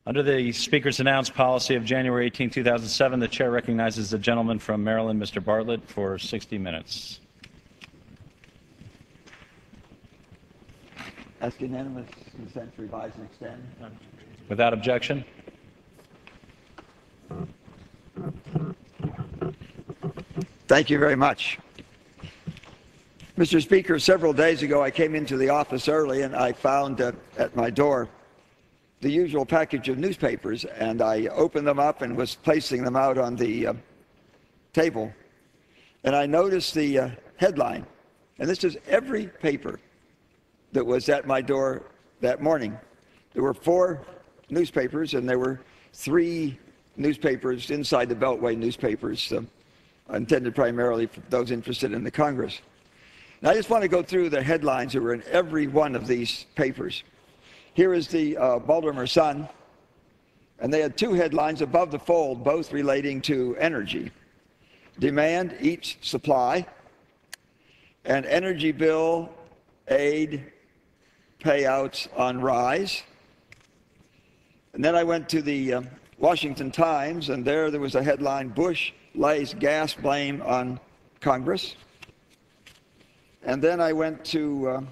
Under the Speaker's announced policy of January 18, 2007, the Chair recognizes the gentleman from Maryland, Mr. Bartlett, for 60 minutes. Ask unanimous consent to revise and extend. Without objection. Thank you very much. Mr. Speaker, several days ago I came into the office early and I found at my door the usual package of newspapers, and I opened them up and was placing them out on the table. And I noticed the headline, and this is every paper that was at my door that morning. There were 4 newspapers, and there were 3 newspapers inside the Beltway newspapers, intended primarily for those interested in the Congress. Now, I just want to go through the headlines that were in every one of these papers. Here is the Baltimore Sun, and they had 2 headlines above the fold, both relating to energy. Demand eats supply, and energy bill aid payouts on rise. And then I went to the Washington Times, and there was a headline, Bush lays gas blame on Congress. And then I went to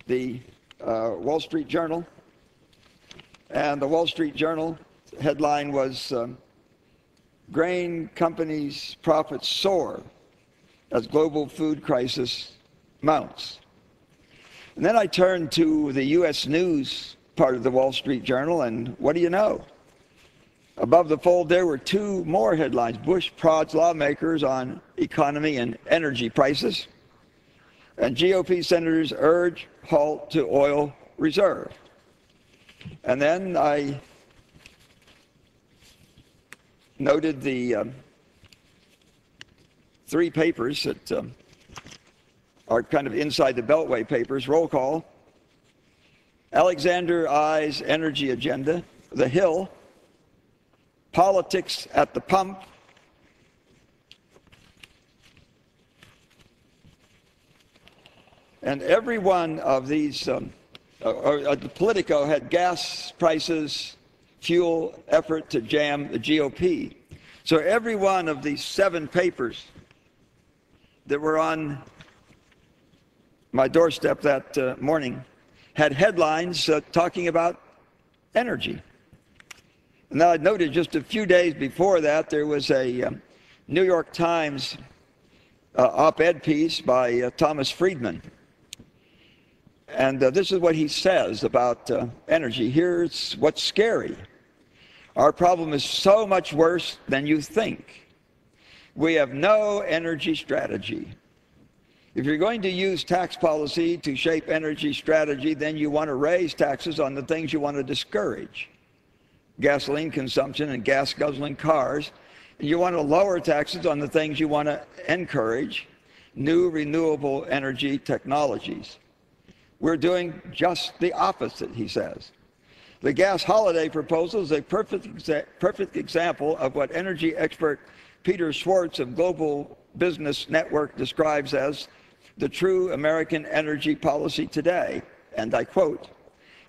the Wall Street Journal, and the Wall Street Journal headline was grain companies' profits soar as global food crisis mounts. And then I turned to the U.S. News part of the Wall Street Journal, and what do you know? Above the fold there were 2 more headlines. Bush prods lawmakers on economy and energy prices, and GOP senators urge halt to oil reserve. And then I noted the 3 papers that are kind of inside the Beltway papers. Roll call. Alexander I's energy agenda. The Hill. Politics at the pump. And every one of these, the Politico had gas prices, fuel, effort to jam the GOP. So every one of these 7 papers that were on my doorstep that morning had headlines talking about energy. And now I noted just a few days before that there was a New York Times op-ed piece by Thomas Friedman. And this is what he says about energy. Here's what's scary. Our problem is so much worse than you think. We have no energy strategy. If you're going to use tax policy to shape energy strategy, then you want to raise taxes on the things you want to discourage. Gasoline consumption and gas-guzzling cars. And you want to lower taxes on the things you want to encourage, new renewable energy technologies. We're doing just the opposite, he says. The gas holiday proposal is a perfect example of what energy expert Peter Schwartz of Global Business Network describes as the true American energy policy today. And I quote,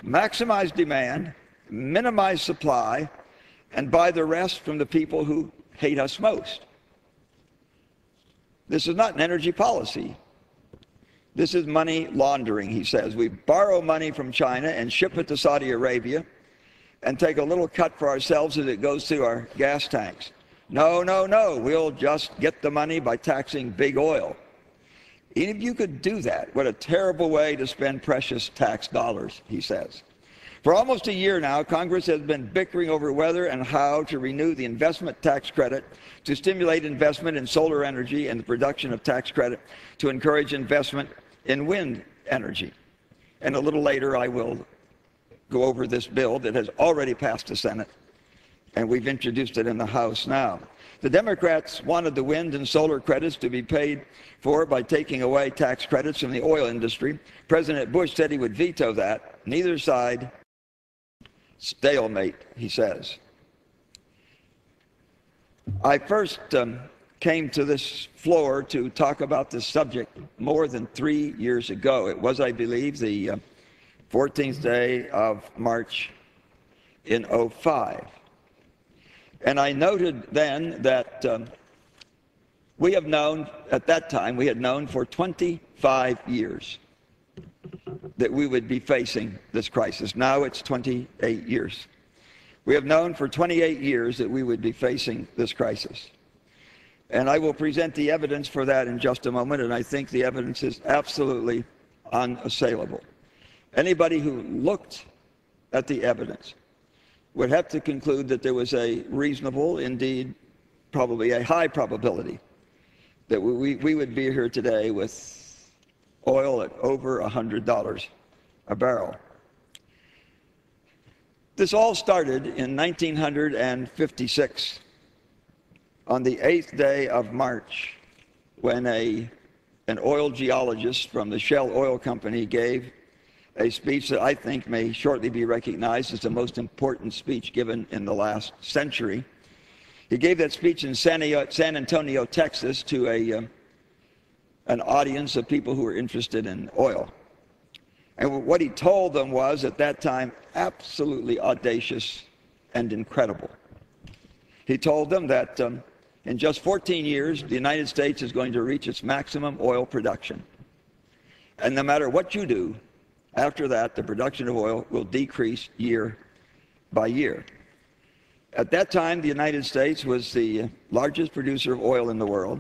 maximize demand, minimize supply, and buy the rest from the people who hate us most. This is not an energy policy. This is money laundering, he says. We borrow money from China and ship it to Saudi Arabia and take a little cut for ourselves as it goes through our gas tanks. No, no, no. We'll just get the money by taxing big oil. Even if you could do that, what a terrible way to spend precious tax dollars, he says. For almost a year now, Congress has been bickering over whether and how to renew the investment tax credit to stimulate investment in solar energy and the production of tax credit to encourage investment in wind energy. And a little later, I will go over this bill that has already passed the Senate, and we've introduced it in the House now. The Democrats wanted the wind and solar credits to be paid for by taking away tax credits from the oil industry. President Bush said he would veto that. Neither side. Stalemate, he says. I first came to this floor to talk about this subject more than 3 years ago. It was, I believe, the 14th day of March, in 2005. And I noted then that we have known, at that time, we had known for 25 years that we would be facing this crisis. Now it's 28 years. We have known for 28 years that we would be facing this crisis. And I will present the evidence for that in just a moment, and I think the evidence is absolutely unassailable. Anybody who looked at the evidence would have to conclude that there was a reasonable, indeed, probably a high probability that we would be here today with oil at over $100 a barrel. This all started in 1956, on the 8th day of March, when an oil geologist from the Shell Oil Company gave a speech that I think may shortly be recognized as the most important speech given in the last century. He gave that speech in San Antonio, Texas, to an audience of people who were interested in oil. And what he told them was, at that time, absolutely audacious and incredible. He told them that in just 14 years, the United States is going to reach its maximum oil production. And no matter what you do, after that, the production of oil will decrease year by year. At that time, the United States was the largest producer of oil in the world,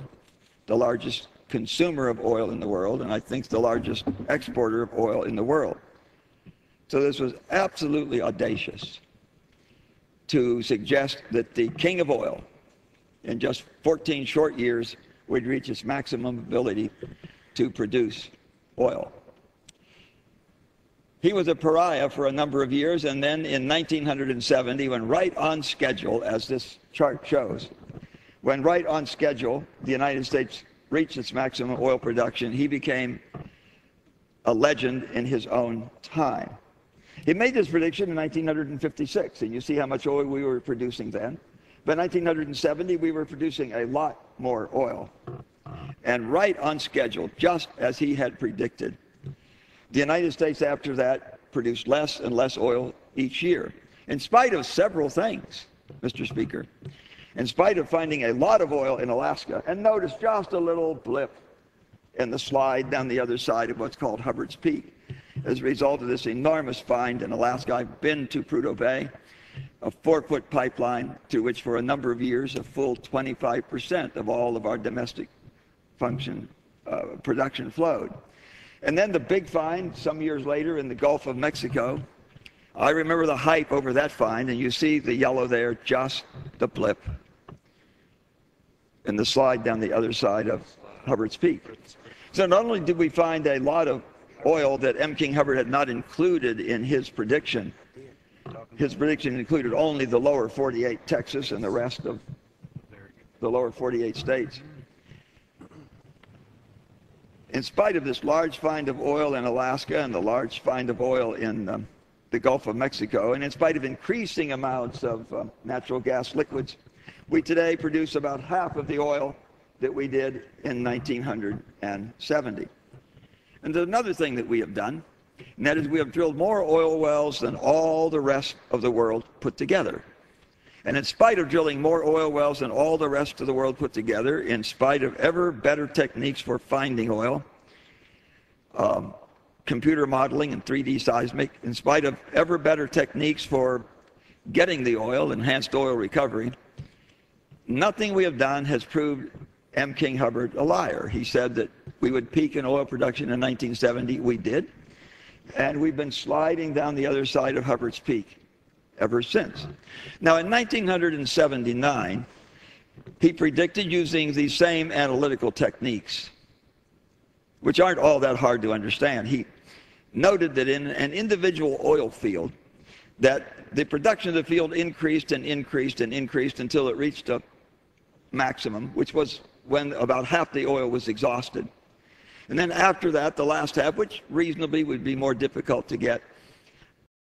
the largest consumer of oil in the world, and I think the largest exporter of oil in the world. So this was absolutely audacious to suggest that the king of oil, in just 14 short years, would reach its maximum ability to produce oil. He was a pariah for a number of years, and then in 1970, when right on schedule, as this chart shows, when right on schedule the United States reached its maximum oil production, he became a legend in his own time. He made this prediction in 1956, and you see how much oil we were producing then. By 1970, we were producing a lot more oil. And right on schedule, just as he had predicted, the United States after that produced less and less oil each year, in spite of several things, Mr. Speaker. In spite of finding a lot of oil in Alaska, and notice just a little blip in the slide down the other side of what's called Hubbard's Peak. As a result of this enormous find in Alaska, I've been to Prudhoe Bay, a 4-foot pipeline through which for a number of years a full 25% of all of our domestic production flowed. And then the big find some years later in the Gulf of Mexico. I remember the hype over that find, and you see the yellow there, just the blip in the slide down the other side of Hubbard's Peak. So not only did we find a lot of oil that M. King Hubbard had not included in his prediction included only the lower 48 Texas and the rest of the lower 48 states. In spite of this large find of oil in Alaska and the large find of oil in the Gulf of Mexico, and in spite of increasing amounts of natural gas liquids, we today produce about half of the oil that we did in 1970. And there's another thing that we have done, and that is we have drilled more oil wells than all the rest of the world put together. And in spite of drilling more oil wells than all the rest of the world put together, in spite of ever better techniques for finding oil, computer modeling and 3D seismic, in spite of ever better techniques for getting the oil, enhanced oil recovery, nothing we have done has proved M. King Hubbard a liar. He said that we would peak in oil production in 1970. We did. And we've been sliding down the other side of Hubbard's Peak ever since. Now, in 1979, he predicted using these same analytical techniques, which aren't all that hard to understand. He noted that in an individual oil field, that the production of the field increased and increased and increased until it reached a maximum, which was when about half the oil was exhausted. And then after that, the last half, which reasonably would be more difficult to get,